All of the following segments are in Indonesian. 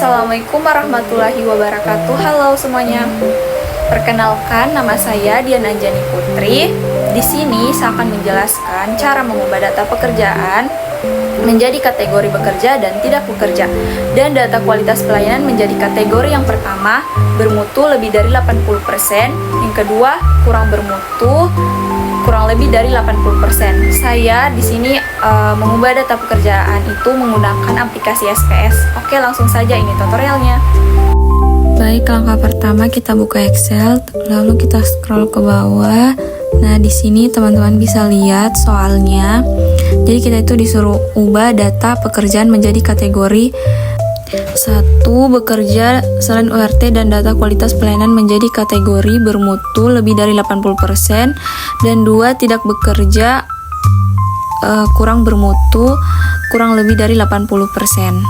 Assalamualaikum warahmatullahi wabarakatuh. Halo semuanya. Perkenalkan, nama saya Diana Anjani Putri. Di sini saya akan menjelaskan cara mengubah data pekerjaan menjadi kategori bekerja dan tidak bekerja, dan data kualitas pelayanan menjadi kategori yang pertama, bermutu lebih dari 80%, yang kedua, kurang bermutu kurang lebih dari 80%. Saya di sini mengubah data pekerjaan itu menggunakan aplikasi SPS. Oke, langsung saja ini tutorialnya. Baik, langkah pertama kita buka Excel, lalu kita scroll ke bawah. Nah, di sini teman-teman bisa lihat soalnya. Jadi kita itu disuruh ubah data pekerjaan menjadi kategori 1. Bekerja selain URT dan data kualitas pelayanan menjadi kategori bermutu lebih dari 80%, dan 2. Tidak bekerja kurang bermutu kurang lebih dari 80%.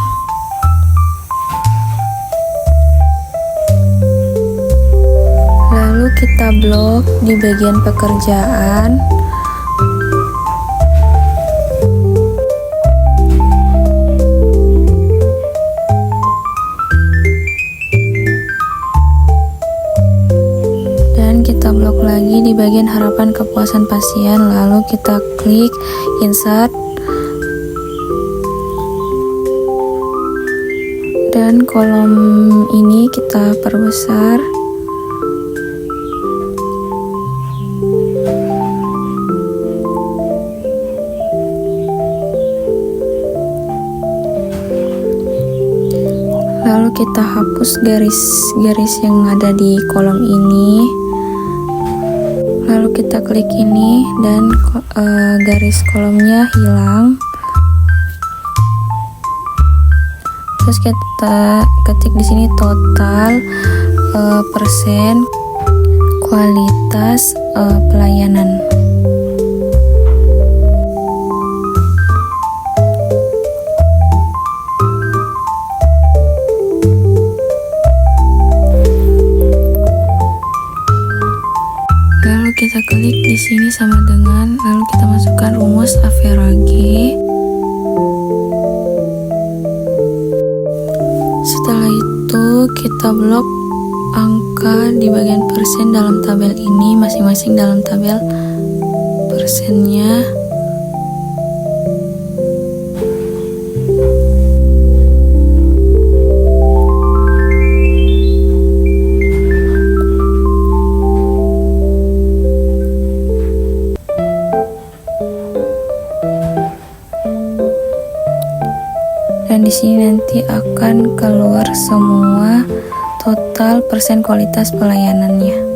Lalu kita blok di bagian pekerjaan. Kita blok lagi di bagian harapan kepuasan pasien, lalu kita klik insert dan kolom ini kita perbesar. Lalu kita hapus garis-garis yang ada di kolom ini. Lalu kita klik ini dan garis kolomnya hilang. Terus kita ketik di sini total persen kualitas pelayanan. Kita klik di sini sama dengan, lalu kita masukkan rumus Average. Setelah itu kita blok angka di bagian persen dalam tabel ini, masing-masing dalam tabel persennya. Dan di sini nanti akan keluar semua total persen kualitas pelayanannya.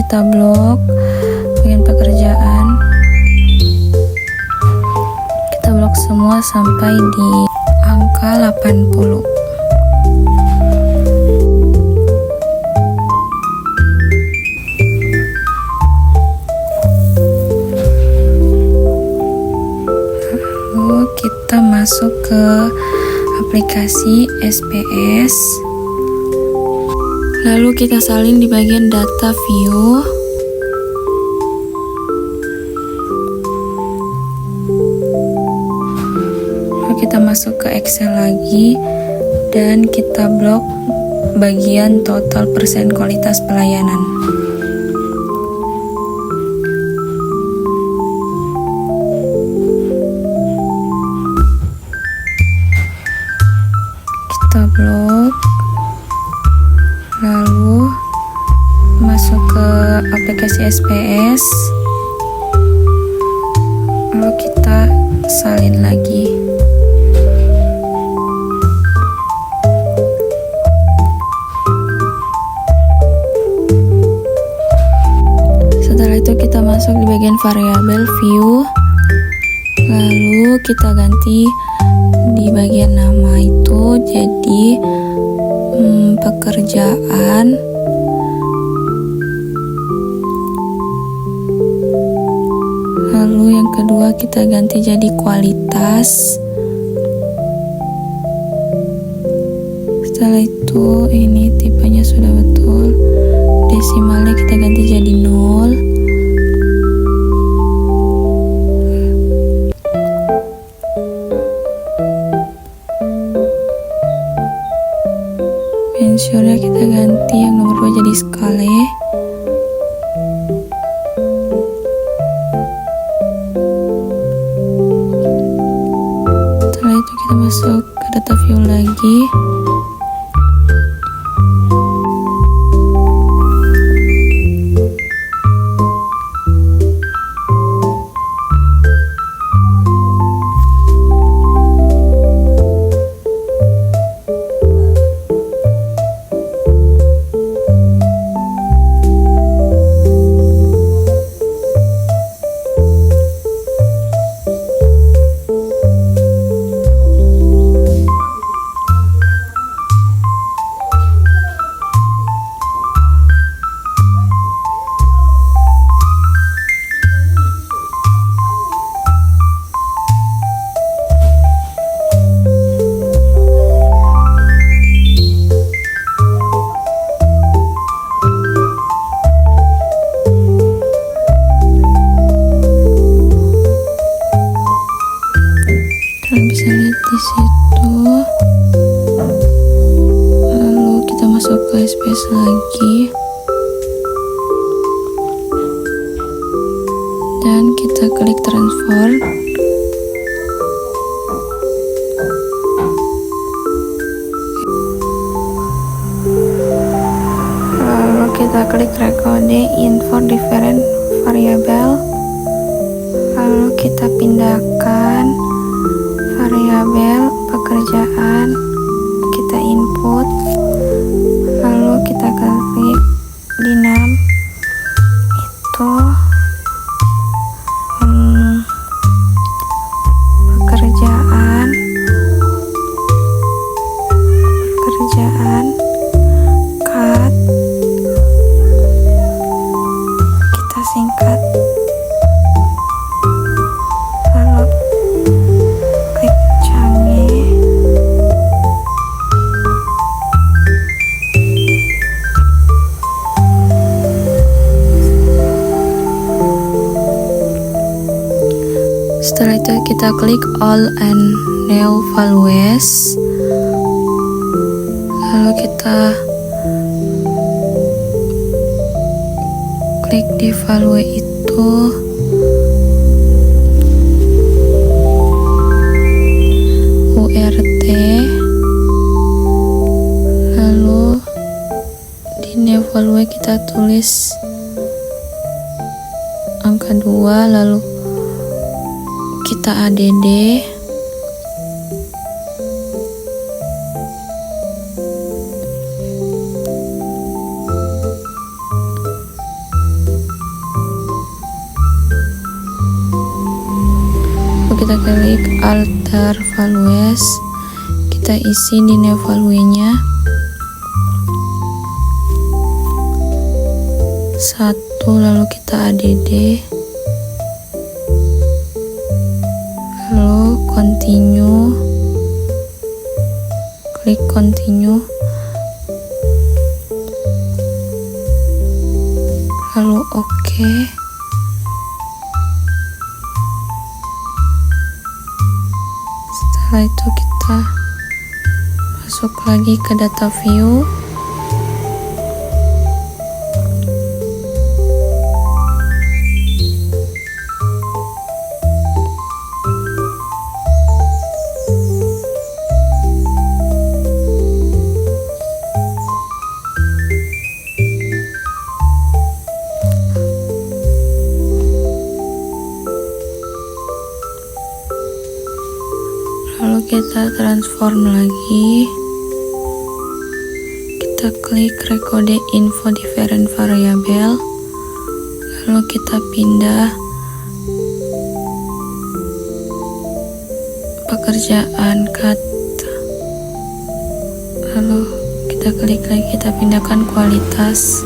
Kita blok bagian pekerjaan, kita blok semua sampai di angka 80. Lalu kita masuk ke aplikasi SPS. Lalu kita salin di bagian data view. Lalu kita masuk ke Excel lagi dan kita blok bagian total persen kualitas pelayanan. Kita blok. Lalu masuk ke aplikasi SPS, lalu kita salin lagi. Setelah itu kita masuk di bagian variabel view, lalu kita ganti di bagian nama itu jadi pekerjaan. Lalu yang kedua kita ganti jadi kualitas. Setelah itu ini tipenya sudah betul, desimalnya kita ganti jadi 0. Pensiunnya kita ganti yang nomor 2 jadi skala. Setelah itu kita masuk ke data view lagi. Kalian bisa lihat di situ. Lalu kita masuk ke SPS lagi. Dan kita klik transform. Lalu kita klik recording info different variable. Lalu kita pindahkan variabel pekerjaan, kita input, lalu kita klik di num itu pekerjaan cut, kita singkat, lalu klik canggih. Setelah itu kita klik all and new values, lalu kita klik di value itu, URT, lalu di new value kita tulis angka 2, lalu kita add, kita klik alter values, kita isi di new value nya 1, lalu kita add, lalu continue, klik continue, lalu OK. Setelah itu kita masuk lagi ke data view. lalu kita transform lagi, kita klik record info different variable, lalu kita pindah pekerjaan cut, lalu kita klik lagi, kita pindahkan kualitas,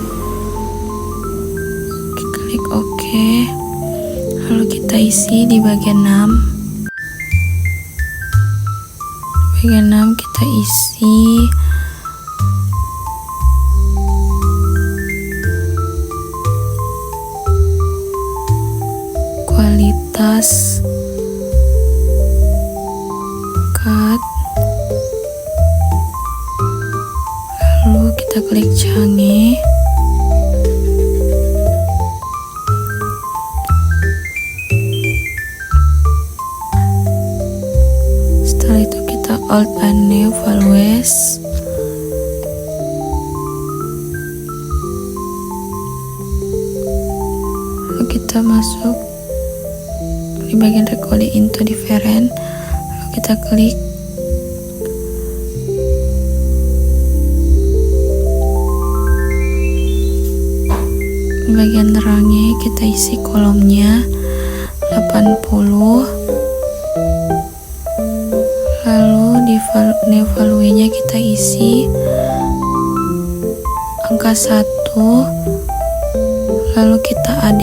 klik OK, lalu kita isi di bagian 6. Bagian 6 kita isi kualitas cut, lalu kita klik canggih, setelah itu kita alt and new values, lalu kita masuk di bagian recording into different, lalu kita klik di bagian terangnya, kita isi kolomnya 80, lalu di new value-nya kita isi angka 1, lalu kita add,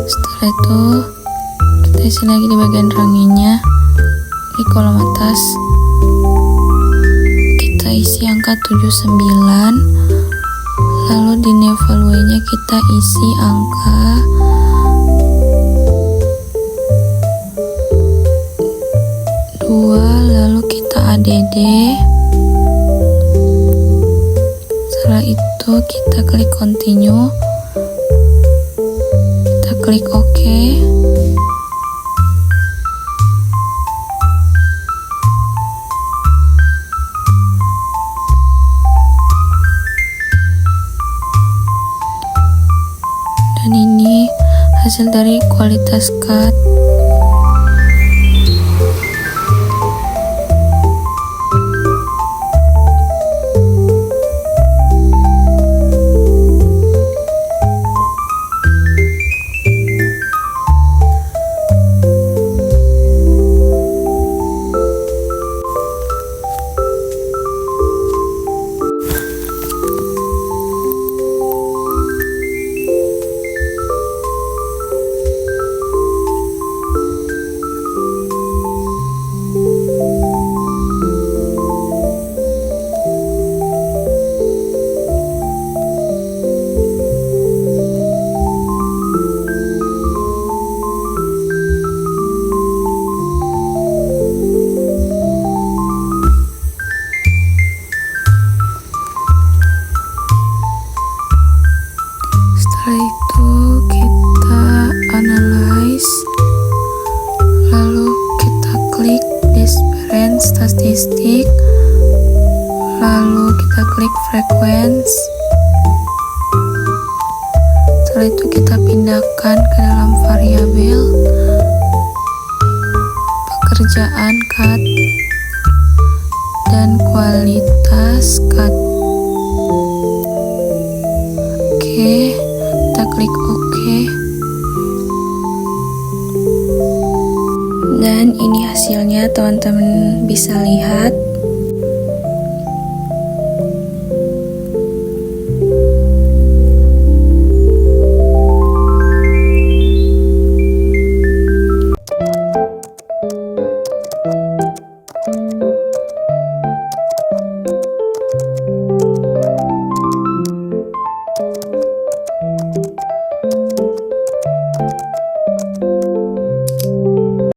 setelah itu kita isi lagi di bagian ranginya, di kolom atas kita isi angka 79, lalu di new value-nya kita isi angka 2, lalu kita add, setelah itu kita klik continue, kita klik OK, dan ini hasil dari kualitas cut. Setelah itu kita analyze, lalu kita klik different statistik, lalu kita klik frequency, setelah itu kita pindahkan ke dalam variabel pekerjaan cut dan kualitas cut. Oke, kita klik OK, dan ini hasilnya, teman-teman bisa lihat.